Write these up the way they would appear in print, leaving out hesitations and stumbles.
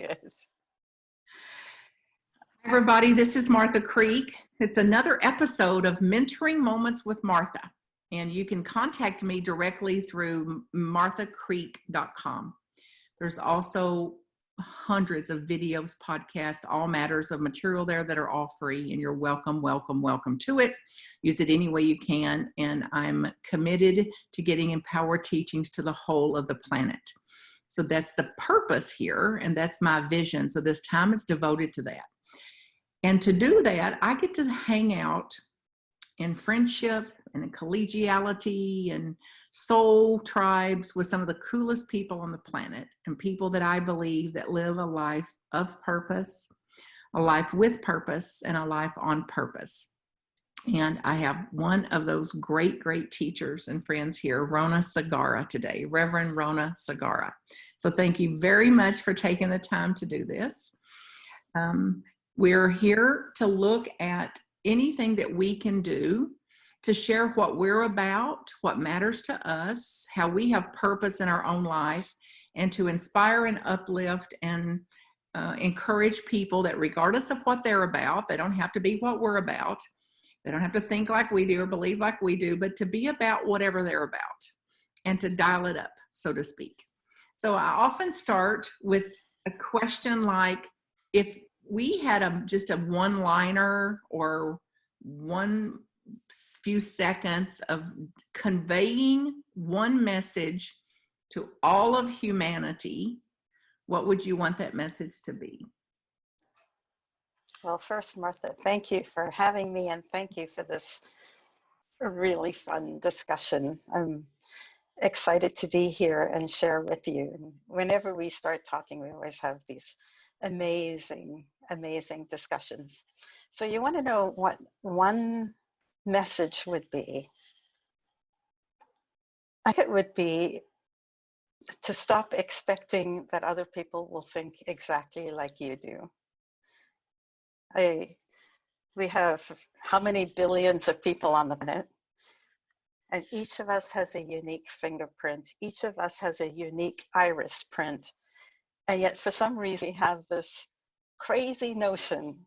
Good. Hi, everybody, this is Martha Creek. It's another episode of Mentoring Moments with Martha, and you can contact me directly through marthacreek.com. There's also hundreds of videos, podcasts, all matters of material there that are all free, and you're welcome to it. Use it any way you can, and I'm committed to getting empowered teachings to the whole of the planet. So that's the purpose here, and that's my vision. So this time is devoted to that. And to do that, I get to hang out in friendship and in collegiality and soul tribes with some of the coolest people on the planet, and people that I believe that live a life of purpose, a life with purpose, and a life on purpose. And I have one of those great teachers and friends here, Rhona Segarra, today, Reverend Rhona Segarra. So thank you very much for taking the time to do this. We're here to look at anything that we can do to share what we're about, what matters to us, how we have purpose in our own life, and to inspire and uplift and encourage people that regardless of what they're about, they don't have to be what we're about. They don't have to think like we do or believe like we do, but to be about whatever they're about and to dial it up, so to speak. So I often start with a question like, if we had just a one-liner or one few seconds of conveying one message to all of humanity, what would you want that message to be? Well, first, Martha, thank you for having me, and thank you for this really fun discussion. I'm excited to be here and share with you. And whenever we start talking, we always have these amazing discussions. So you want to know what one message would be? I think it would be to stop expecting that other people will think exactly like you do. We have how many billions of people on the planet, and each of us has a unique fingerprint. Each of us has a unique iris print. And yet for some reason we have this crazy notion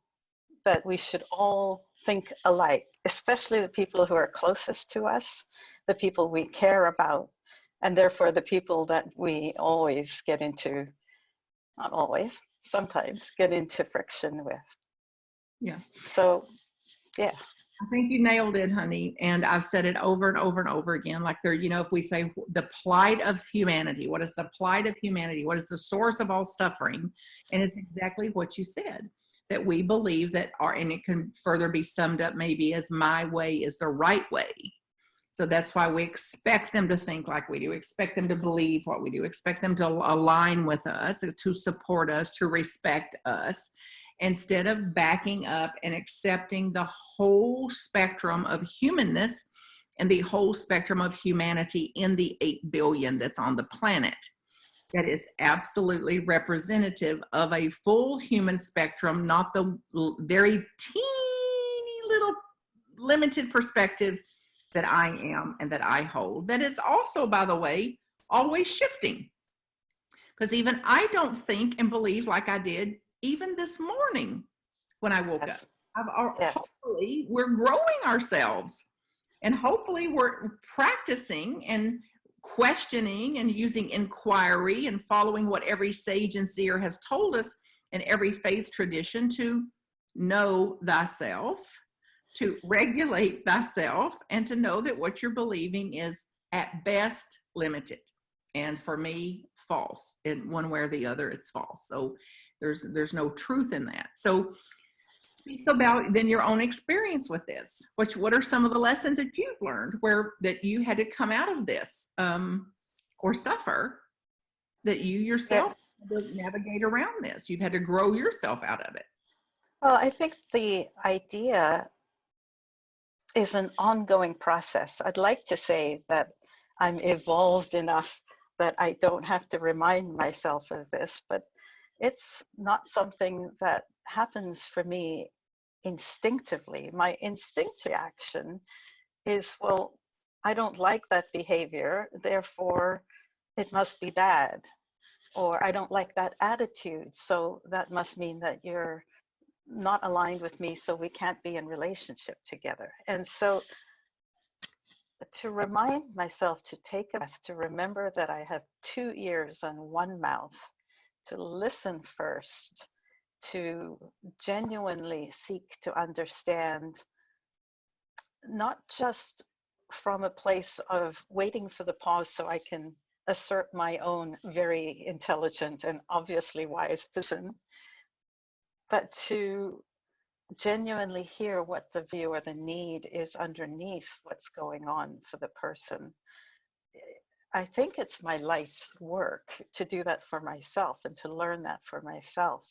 that we should all think alike, especially the people who are closest to us, the people we care about, and therefore the people that we always get into, not always, sometimes get into friction with. Yeah. So, yeah. I think you nailed it, honey. And I've said it over and over and over again. Like there, you know, if we say the plight of humanity, what is the plight of humanity? What is the source of all suffering? And it's exactly what you said, that we believe that and it can further be summed up maybe as my way is the right way. So that's why we expect them to think like we do, expect them to believe what we do, expect them to align with us, to support us, to respect us, instead of backing up and accepting the whole spectrum of humanness and the whole spectrum of humanity in the 8 billion that's on the planet. That is absolutely representative of a full human spectrum, not the very teeny little limited perspective that I am and that I hold. That is also, by the way, always shifting. Because even I don't think and believe like I did even this morning when I woke up. Hopefully we're growing ourselves, and hopefully we're practicing and questioning and using inquiry and following what every sage and seer has told us in every faith tradition to know thyself, to regulate thyself, and to know that what you're believing is at best limited, and for me false. In one way or the other, it's false. So there's no truth in that. So speak about then your own experience with this. What are some of the lessons that you've learned where that you had to come out of this or suffer, that you yourself had to navigate around this? You've had to grow yourself out of it. Well, I think the idea is an ongoing process. I'd like to say that I'm evolved enough that I don't have to remind myself of this, but it's not something that happens for me instinctively. My instinct reaction is, well, I don't like that behavior, therefore it must be bad. or I don't like that attitude, so that must mean that you're not aligned with me, so we can't be in relationship together. And so to remind myself to take a breath, to remember that I have 2 ears and 1 mouth, to listen first, to genuinely seek to understand, not just from a place of waiting for the pause so I can assert my own very intelligent and obviously wise position, but to genuinely hear what the view or the need is underneath what's going on for the person. I think it's my life's work to do that for myself and to learn that for myself.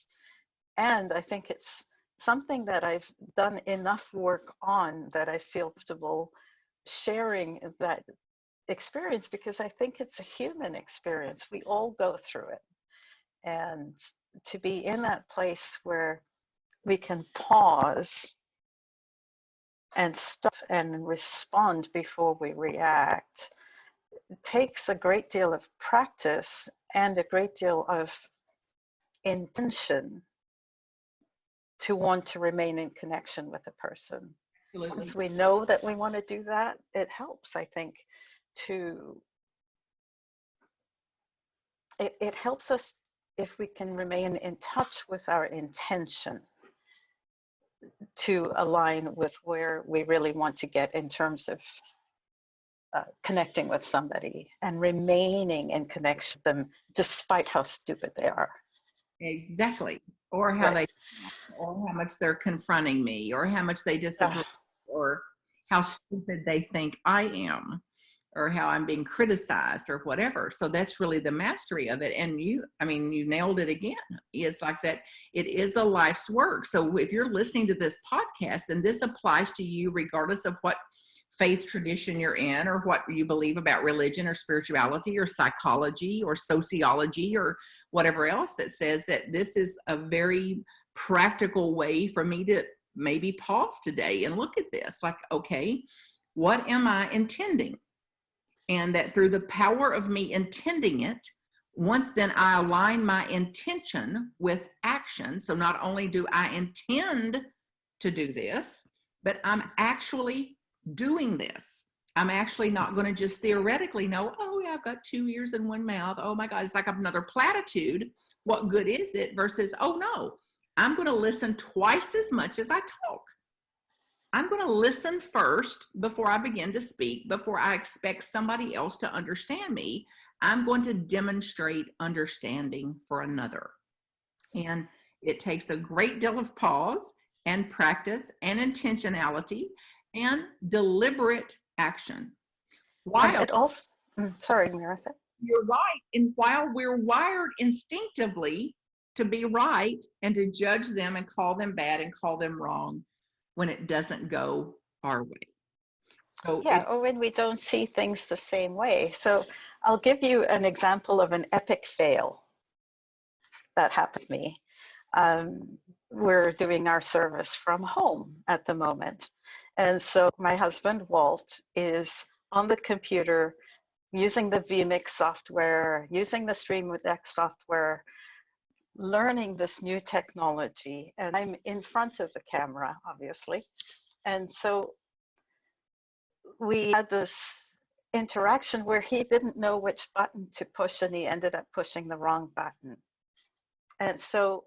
And I think it's something that I've done enough work on that I feel comfortable sharing that experience, because I think it's a human experience. We all go through it. And to be in that place where we can pause and stop and respond before we react, it takes a great deal of practice and a great deal of intention to want to remain in connection with a person. Absolutely. Once we know that we want to do that, it helps, I think, it helps us if we can remain in touch with our intention to align with where we really want to get in terms of connecting with somebody and remaining in connection with them despite how stupid they are. Exactly. Or how Right. or how much they're confronting me, or how much they disagree, or how stupid they think I am, or how I'm being criticized, or whatever. So that's really the mastery of it. And you nailed it again. It's like that. It is a life's work. So if you're listening to this podcast, then this applies to you regardless of what faith tradition you're in, or what you believe about religion or spirituality or psychology or sociology or whatever else, that says that this is a very practical way for me to maybe pause today and look at this like, okay, what am I intending? And that through the power of me intending it, once then I align my intention with action. So not only do I intend to do this, but I'm actually doing this. I'm actually not going to just theoretically know, oh yeah, I've got 2 ears and 1 mouth. Oh my God, it's like another platitude. What good is it? Versus, oh no, I'm going to listen twice as much as I talk. I'm going to listen first before I begin to speak, before I expect somebody else to understand me. I'm going to demonstrate understanding for another. And it takes a great deal of pause and practice and intentionality and deliberate action. And it also, sorry, Martha. You're right. And while we're wired instinctively to be right and to judge them and call them bad and call them wrong when it doesn't go our way. So yeah, or when we don't see things the same way. So I'll give you an example of an epic fail that happened to me. We're doing our service from home at the moment. And so my husband, Walt, is on the computer using the vMix software, using the Stream Deck software, learning this new technology. And I'm in front of the camera, obviously. And so we had this interaction where he didn't know which button to push and he ended up pushing the wrong button. And so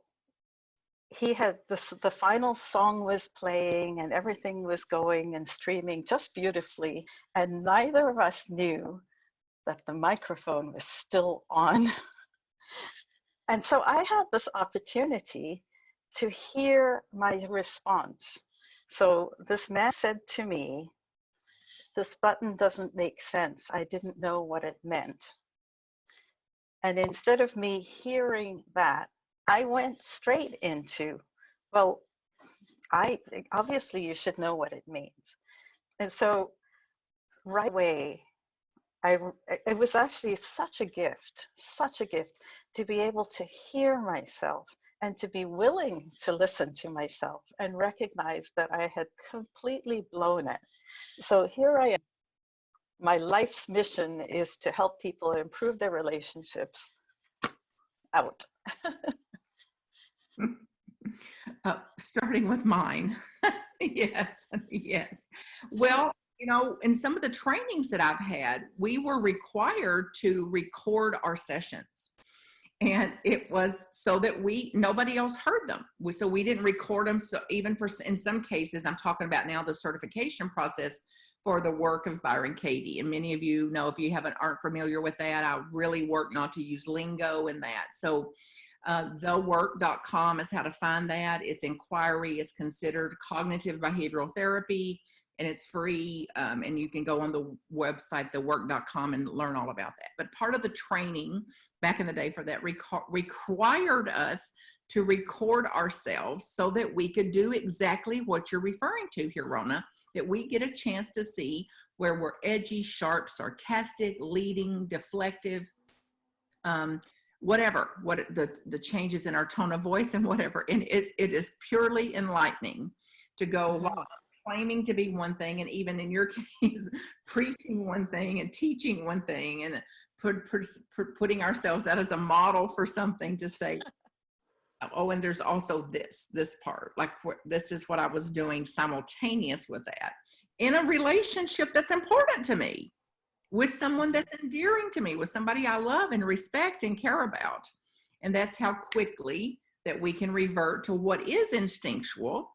he had this, the final song was playing and everything was going and streaming just beautifully. And neither of us knew that the microphone was still on. And so I had this opportunity to hear my response. So this man said to me, "This button doesn't make sense. I didn't know what it meant." And instead of me hearing that, I went straight into, well, obviously you should know what it means. And so right away, it was actually such a gift to be able to hear myself and to be willing to listen to myself and recognize that I had completely blown it. So here I am. My life's mission is to help people improve their relationships out? Starting with mine. Yes, yes. Well, in some of the trainings that I've had, we were required to record our sessions. And it was so that nobody else heard them. So we didn't record them. So even in some cases, I'm talking about now the certification process for the work of Byron Katie. And many of you know, if you aren't familiar with that, I really work not to use lingo in that. So thework.com is how to find that. It's inquiry. It's considered cognitive behavioral therapy, and it's free. And you can go on the website, thework.com, and learn all about that. But part of the training back in the day for that required us to record ourselves so that we could do exactly what you're referring to here, Rhona, that we get a chance to see where we're edgy, sharp, sarcastic, leading, deflective, whatever, the changes in our tone of voice and whatever. And it is purely enlightening to go, wow, claiming to be one thing, and even in your case, preaching one thing and teaching one thing, and putting ourselves out as a model for something to say, oh, and there's also this part, like this is what I was doing simultaneous with that in a relationship that's important to me, with someone that's endearing to me, with somebody I love and respect and care about. And that's how quickly that we can revert to what is instinctual,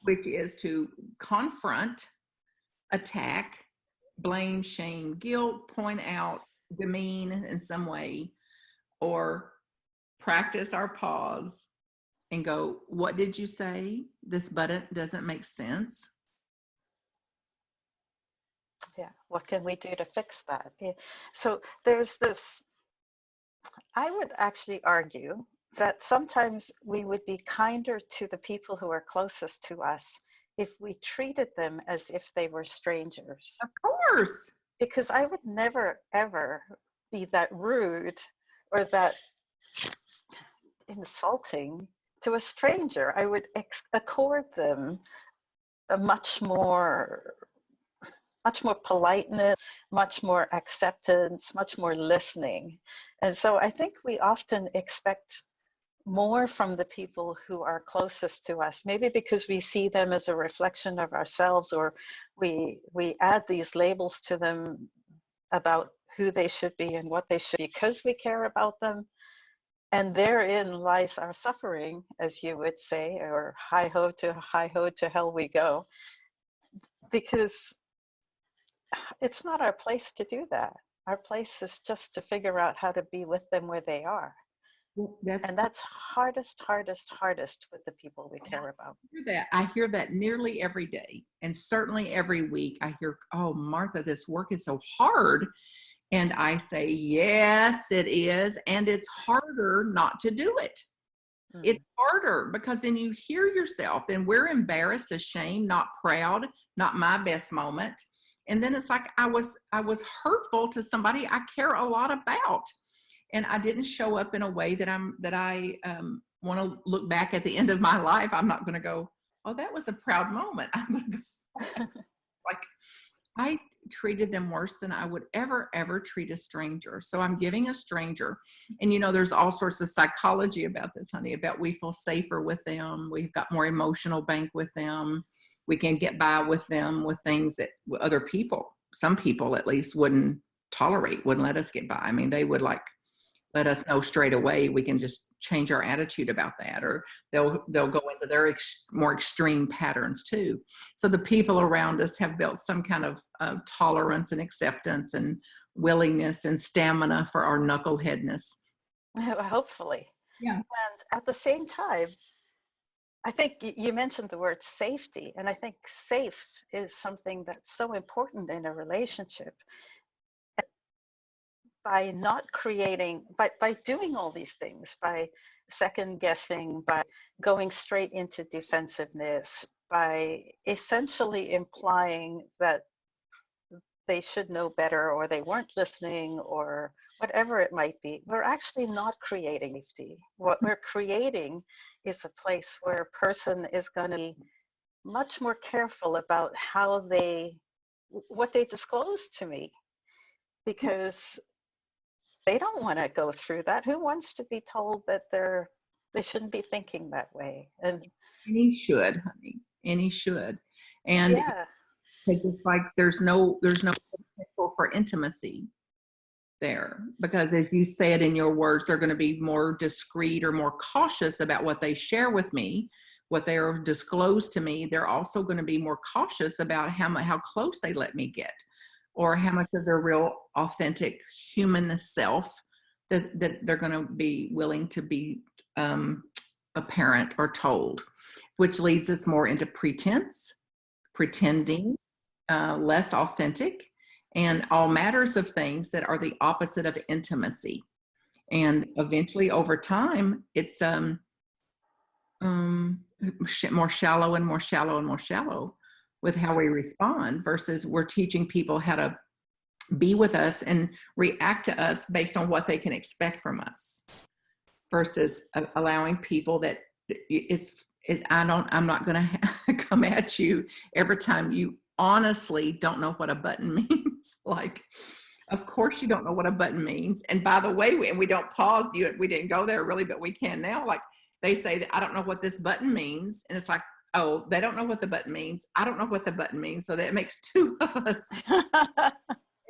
which is to confront, attack, blame, shame, guilt, point out, demean in some way, or practice our pause and go, what did you say? This button doesn't make sense. Yeah, what can we do to fix that? Yeah. So there's this, I would actually argue that sometimes we would be kinder to the people who are closest to us if we treated them as if they were strangers. Of course. Because I would never, ever be that rude or that insulting to a stranger. I would accord them a much more politeness, much more acceptance, much more listening. And so I think we often expect more from the people who are closest to us, maybe because we see them as a reflection of ourselves, or we add these labels to them about who they should be and what they should be because we care about them. And therein lies our suffering, as you would say, or hi ho to hell we go, because it's not our place to do that. Our place is just to figure out how to be with them where they are. That's hardest with the people we care about. I hear that nearly every day, and certainly every week I hear, oh, Martha, this work is so hard. And I say, yes, it is. And it's harder not to do it. It's harder because then you hear yourself, and we're embarrassed, ashamed, not proud, not my best moment. And then it's like I was hurtful to somebody I care a lot about, and I didn't show up in a way that I want to look back at the end of my life. I'm not going to go, oh, that was a proud moment. I'm going to go, like, I treated them worse than I would ever treat a stranger. So I'm giving a stranger, and there's all sorts of psychology about this, honey, about we feel safer with them. We've got more emotional bank with them. We can get by with them with things that other people, some people at least, wouldn't tolerate, wouldn't let us get by. I mean, they would let us know straight away. We can just change our attitude about that, or they'll go into their more extreme patterns too. So the people around us have built some kind of tolerance and acceptance and willingness and stamina for our knuckleheadness. Hopefully. Yeah. And at the same time, I think you mentioned the word safety, and I think safe is something that's so important in a relationship. By not creating, by doing all these things, by second guessing, by going straight into defensiveness, by essentially implying that they should know better, or they weren't listening, or whatever it might be, we're actually not creating safety. What we're creating is a place where a person is going to be much more careful about what they disclose to me, because they don't want to go through that. Who wants to be told that they shouldn't be thinking that way? And should, honey. Any should. And yeah, because it's like there's no potential for intimacy there, because as you said in your words, they're going to be more discreet or more cautious about what they share with me, what they are disclosed to me. They're also going to be more cautious about how close they let me get, or how much of their real authentic human self that they're going to be willing to be apparent or told, which leads us more into pretense, pretending, less authentic, and all matters of things that are the opposite of intimacy. And eventually, over time, it's more shallow and more shallow and more shallow with how we respond, versus we're teaching people how to be with us and react to us based on what they can expect from us, versus allowing people that I'm not going to come at you every time you honestly don't know what a button means. Like, of course you don't know what a button means. And by the way, we don't pause. We didn't go there really, but we can now. Like, they say that I don't know what this button means. And it's like, oh, they don't know what the button means. I don't know what the button means. So that makes two of us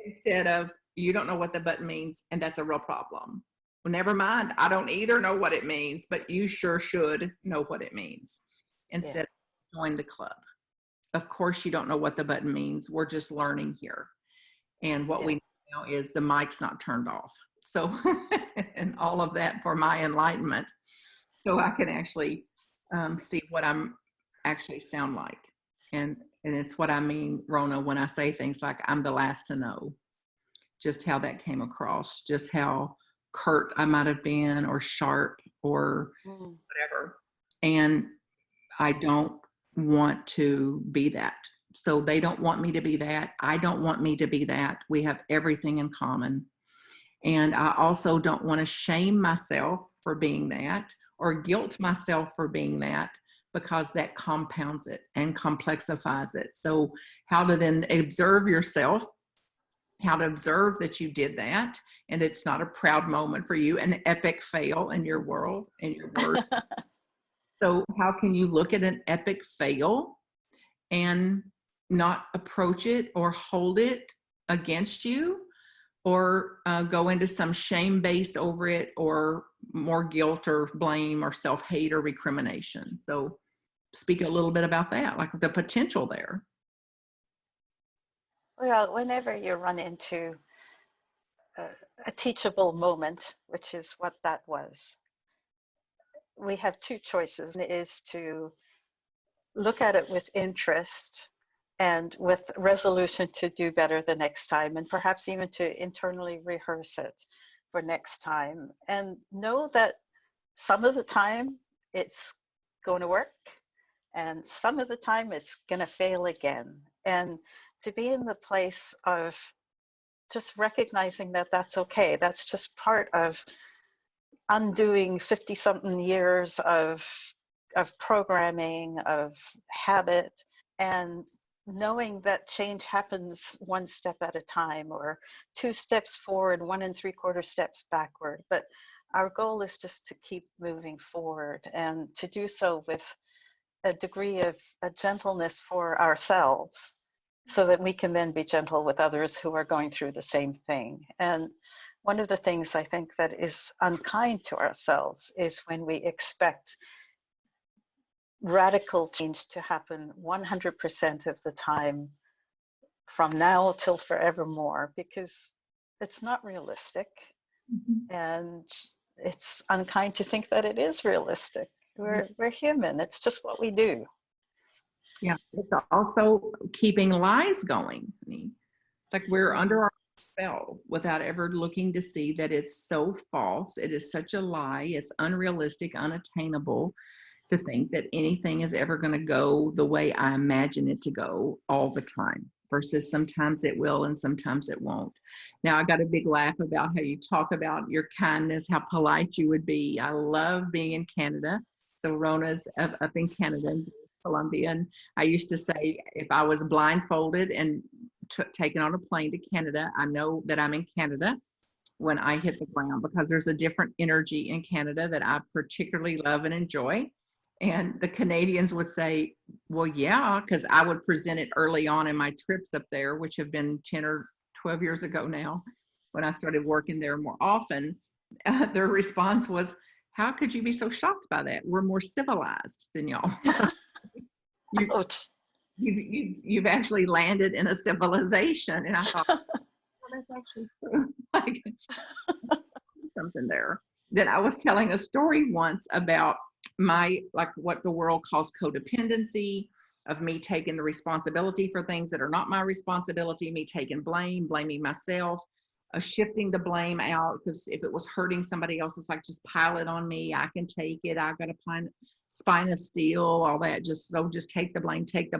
instead of you don't know what the button means. And that's a real problem. Well, never mind. I don't either know what it means, but you sure should know what it means. Instead of join the club. Of course, you don't know what the button means. We're just learning here. And what we know is the mic's not turned off. So, and all of that for my enlightenment. So I can actually see what I'm actually sound like. And it's what I mean, Rhona, when I say things like I'm the last to know, just how that came across, just how curt I might have been, or sharp, or whatever. And I don't want to be that. So they don't want me to be that. I don't want me to be that. We have everything in common. And I also don't want to shame myself for being that, or guilt myself for being that, because that compounds it and complexifies it. So how to then observe yourself, how to observe that you did that, and it's not a proud moment for you, an epic fail in your world, in your word. So how can you look at an epic fail and not approach it or hold it against you, or go into some shame base over it, or more guilt or blame or self-hate or recrimination? So speak a little bit about that, like the potential there. Well, whenever you run into a teachable moment, which is what that was, we have two choices. One is to look at it with interest and with resolution to do better the next time, and perhaps even to internally rehearse it for next time, and know that some of the time it's going to work and some of the time it's going to fail again. And to be in the place of just recognizing that that's okay. That's just part of undoing 50-something years of programming, of habit, and knowing that change happens one step at a time, or 2 steps forward, 1 3/4 steps backward. But our goal is just to keep moving forward, and to do so with a degree of a gentleness for ourselves, so that we can then be gentle with others who are going through the same thing. And one of the things I think that is unkind to ourselves is when we expect radical change to happen 100% of the time from now till forevermore, because it's not realistic. And it's unkind to think that it is realistic. We're human. It's just what we do. Yeah, it's also keeping lies going. Like we're under our spell without ever looking to see that it's so false. It is such a lie. It's unrealistic, unattainable to think that anything is ever going to go the way I imagine it to go all the time, versus sometimes it will and sometimes it won't. Now, I got a big laugh about how you talk about your kindness, how polite you would be. I love being in Canada. So Rhona's up in Canada, in Columbia, and I used to say if I was blindfolded and taken on a plane to Canada, I know that I'm in Canada. when I hit the ground, because there's a different energy in Canada that I particularly love and enjoy. And the Canadians would say, well, yeah, because I would present it early on in my trips up there, which have been 10 or 12 years ago now, when I started working there more often. Their response was, how could you be so shocked by that? We're more civilized than y'all. you, Ouch. you've actually landed in a civilization. And I thought, well, that's actually true. Like, something there. Then I was telling a story once about like what the world calls codependency, of me taking the responsibility for things that are not my responsibility, me taking blaming myself, shifting the blame out, because if it was hurting somebody else, it's like, just pile it on me. I can take it. I've got a spine of steel, all that. Just take the blame, take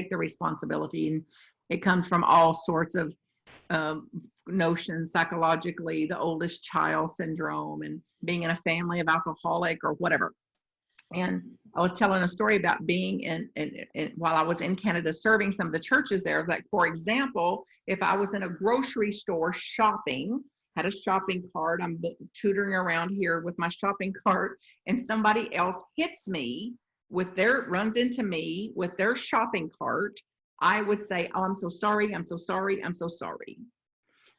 the responsibility. And it comes from all sorts of notions psychologically, the oldest child syndrome, and being in a family of alcoholic or whatever. And I was telling a story about being in while I was in Canada serving some of the churches there. Like, for example, if I was in a grocery store shopping, had a shopping cart, I'm tutoring around here with my shopping cart, and somebody else hits me runs into me with their shopping cart, I would say, oh, I'm so sorry, I'm so sorry, I'm so sorry.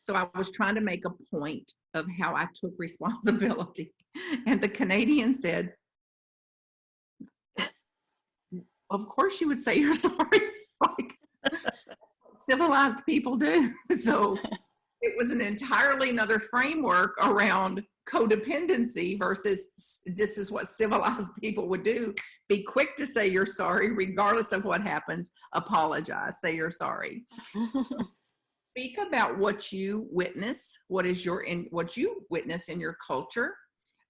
So I was trying to make a point of how I took responsibility. And the Canadian said, of course you would say you're sorry. Like, civilized people do. So it was an entirely another framework around codependency versus this is what civilized people would do. Be quick to say you're sorry, regardless of what happens. Apologize, say you're sorry. Speak about what you witness, what you witness in your culture,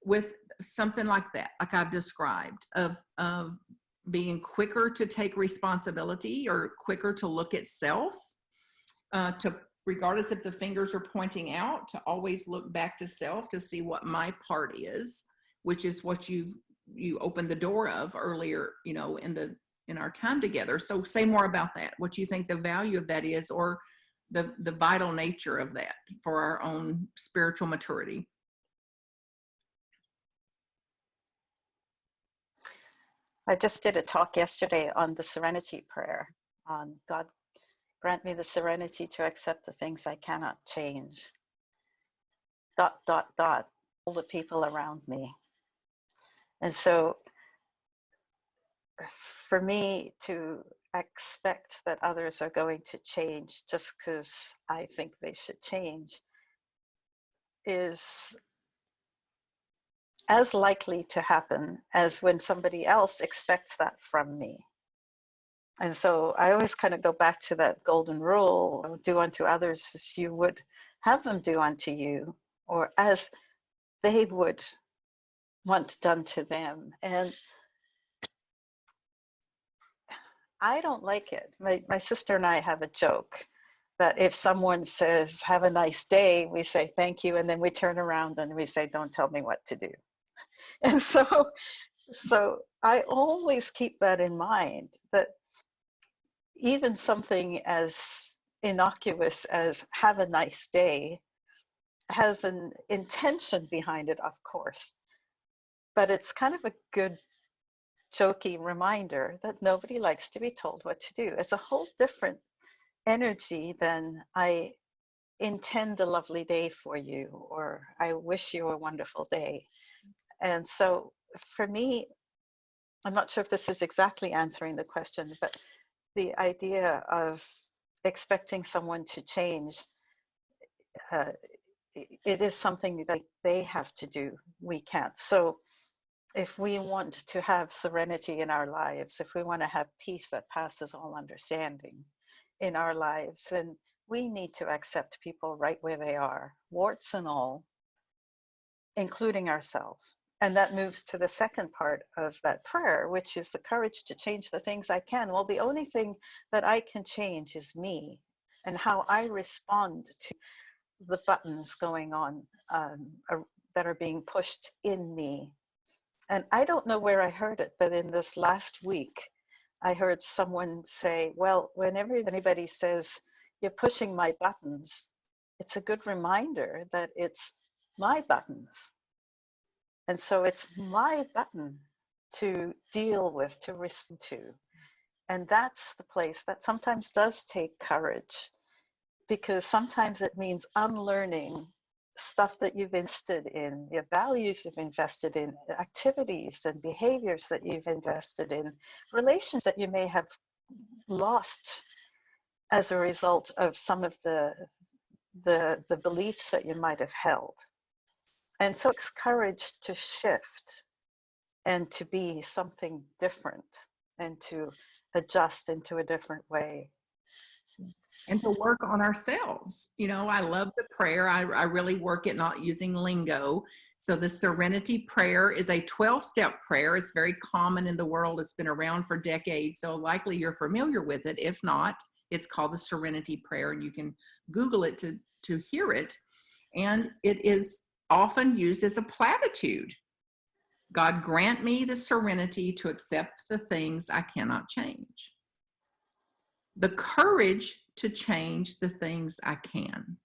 with something like that, like I've described, of being quicker to take responsibility or quicker to look at self, regardless if the fingers are pointing out, to always look back to self to see what my part is, which is what you opened the door of earlier, in our time together. So say more about that, what you think the value of that is, or the vital nature of that for our own spiritual maturity. I just did a talk yesterday on the Serenity Prayer, on God grant me the serenity to accept the things I cannot change. ... all the people around me. And so for me to expect that others are going to change just because I think they should change is as likely to happen as when somebody else expects that from me. And so I always kind of go back to that golden rule, do unto others as you would have them do unto you, or as they would want done to them. And I don't like it. My sister and I have a joke that if someone says, have a nice day, we say thank you, and then we turn around and we say, don't tell me what to do. And so I always keep that in mind, that even something as innocuous as have a nice day has an intention behind it, of course, but it's kind of a good jokey reminder that nobody likes to be told what to do. It's a whole different energy than I intend a lovely day for you, or I wish you a wonderful day. And so for me, I'm not sure if this is exactly answering the question, but the idea of expecting someone to change, it is something that they have to do. We can't. So if we want to have serenity in our lives, if we want to have peace that passes all understanding in our lives, then we need to accept people right where they are, warts and all, including ourselves. And that moves to the second part of that prayer, which is the courage to change the things I can. Well, the only thing that I can change is me and how I respond to the buttons going on that are being pushed in me. And I don't know where I heard it, but in this last week, I heard someone say, well, whenever anybody says, you're pushing my buttons, it's a good reminder that it's my buttons. And so it's my button to deal with, to respond to. And that's the place that sometimes does take courage, because sometimes it means unlearning stuff that you've invested in, your values you've invested in, activities and behaviors that you've invested in, relations that you may have lost as a result of some of the beliefs that you might have held. And so it's courage to shift and to be something different and to adjust into a different way. And to work on ourselves. You know, I love the prayer. I really work at not using lingo. So the Serenity Prayer is a 12-step prayer. It's very common in the world. It's been around for decades. So likely you're familiar with it. If not, it's called the Serenity Prayer, and you can Google it to hear it. And it is often used as a platitude. God, grant me the serenity to accept the things I cannot change, the courage to change the things I can,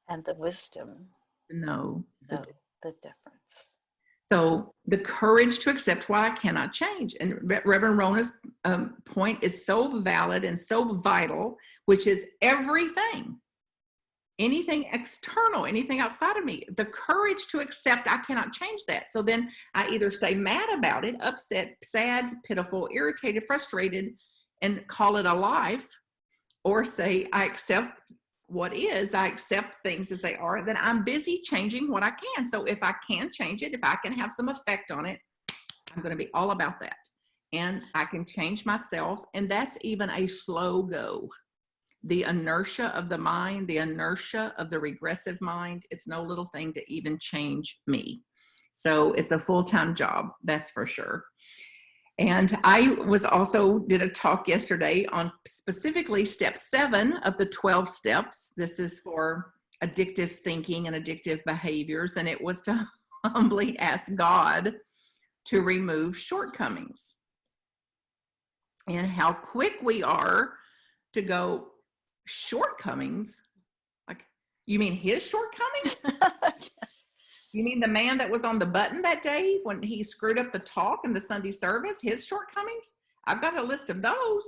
and the wisdom to know the difference. So the courage to accept what I cannot change. And Reverend Rhona's point is so valid and so vital, which is everything, anything external, anything outside of me, the courage to accept I cannot change that. So then I either stay mad about it, upset, sad, pitiful, irritated, frustrated, and call it a life, or say I accept what is, I accept things as they are, then I'm busy changing what I can. So if I can change it, if I can have some effect on it, I'm going to be all about that. And I can change myself. And that's even a slow go. The inertia of the mind, the inertia of the regressive mind, it's no little thing to even change me. So it's a full-time job, that's for sure. And I did a talk yesterday on specifically step 7 of the 12 steps. This is for addictive thinking and addictive behaviors. And it was to humbly ask God to remove shortcomings. And how quick we are to go, shortcomings? Like, you mean his shortcomings? You mean the man that was on the button that day when he screwed up the talk in the Sunday service, his shortcomings? I've got a list of those.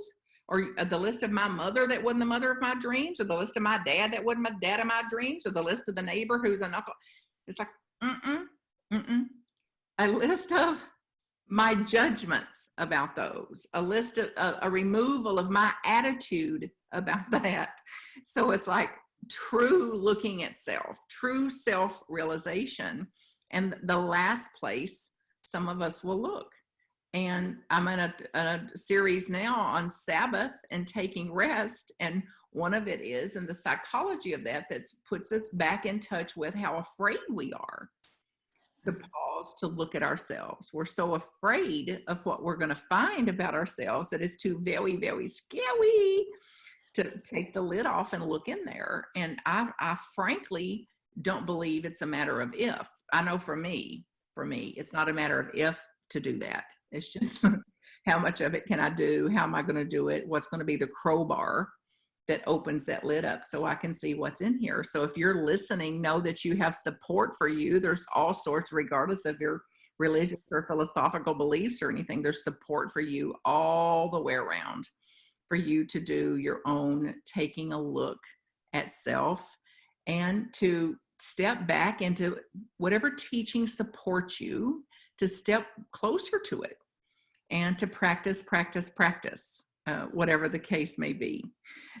Or the list of my mother that wasn't the mother of my dreams, or the list of my dad that wasn't my dad of my dreams, or the list of the neighbor who's a knuckle. It's like, a list of my judgments about those, a list of a removal of my attitude about that. So it's like, true looking at self, true self-realization. And the last place some of us will look. And I'm in a series now on Sabbath and taking rest. And one of it is, and the psychology of that puts us back in touch with how afraid we are to pause to look at ourselves. We're so afraid of what we're going to find about ourselves that it's too very, very scary to take the lid off and look in there. And I frankly don't believe it's a matter of if. I know for me, it's not a matter of if to do that. It's just how much of it can I do? How am I going to do it? What's going to be the crowbar that opens that lid up so I can see what's in here? So if you're listening, know that you have support for you. There's all sorts, regardless of your religious or philosophical beliefs or anything, there's support for you all the way around, for you to do your own taking a look at self and to step back into whatever teaching supports you, to step closer to it and to practice, whatever the case may be.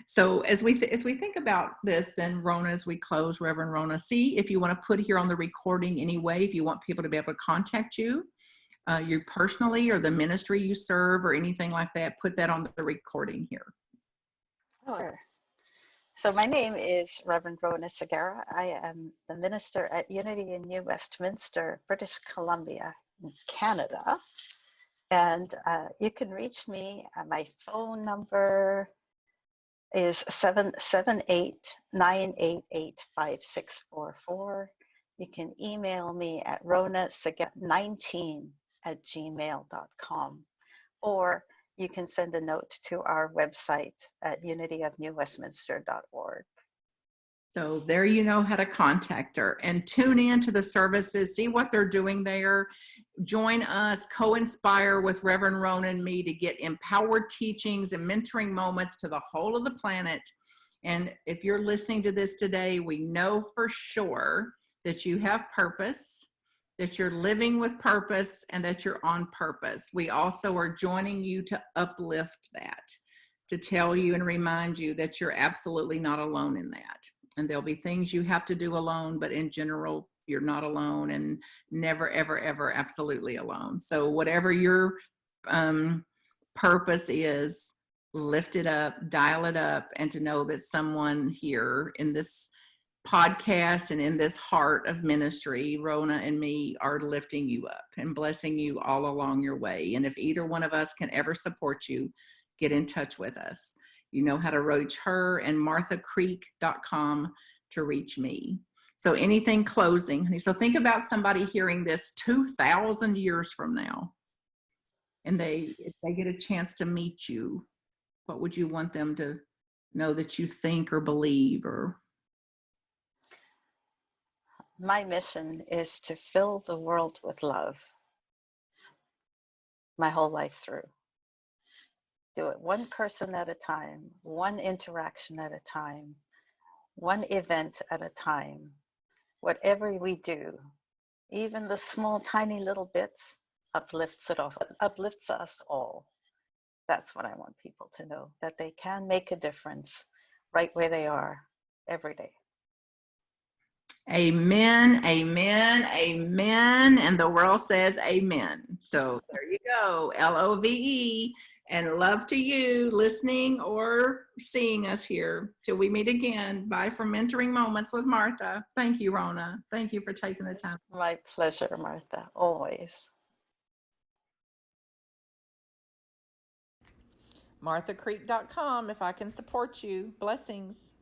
So as we think about this, then Rhona, as we close, Reverend Rhona, see if you want to put here on the recording anyway, if you want people to be able to contact you, you personally, or the ministry you serve, or anything like that, put that on the recording here. Sure. So my name is Reverend Rhona Segarra. I am the minister at Unity in New Westminster, British Columbia, in Canada. And you can reach me. My phone number is 778-988-5644. You can email me at rhonasegarra19@gmail.com. Or you can send a note to our website at unityofnewwestminster.org. So there you know how to contact her, and tune in to the services, see what they're doing there. Join us, co-inspire with Reverend Rhona and me to get empowered teachings and mentoring moments to the whole of the planet. And if you're listening to this today, we know for sure that you have purpose, that you're living with purpose, and that you're on purpose. We also are joining you to uplift that, to tell you and remind you that you're absolutely not alone in that. And there'll be things you have to do alone, but in general, you're not alone, and never, ever, ever absolutely alone. So whatever your purpose is, lift it up, dial it up, and to know that someone here in this podcast and in this heart of ministry, Rhona and me, are lifting you up and blessing you all along your way. And if either one of us can ever support you, get in touch with us. You know how to reach her, and marthacreek.com to reach me. So anything closing. So think about somebody hearing this 2,000 years from now, and if they get a chance to meet you, what would you want them to know that you think or believe? Or My mission is to fill the world with love my whole life through. Do it one person at a time, one interaction at a time, one event at a time. Whatever we do, even the small, tiny little bits, uplifts us all. That's what I want people to know, that they can make a difference right where they are every day. amen, amen, amen. And the world says amen. So there you go, LOVE. And love to you listening or seeing us here. Till we meet again. Bye from Mentoring Moments with Martha. Thank you, Rhona. Thank you for taking the time. It's my pleasure, Martha, always. MarthaCreek.com if I can support you. Blessings.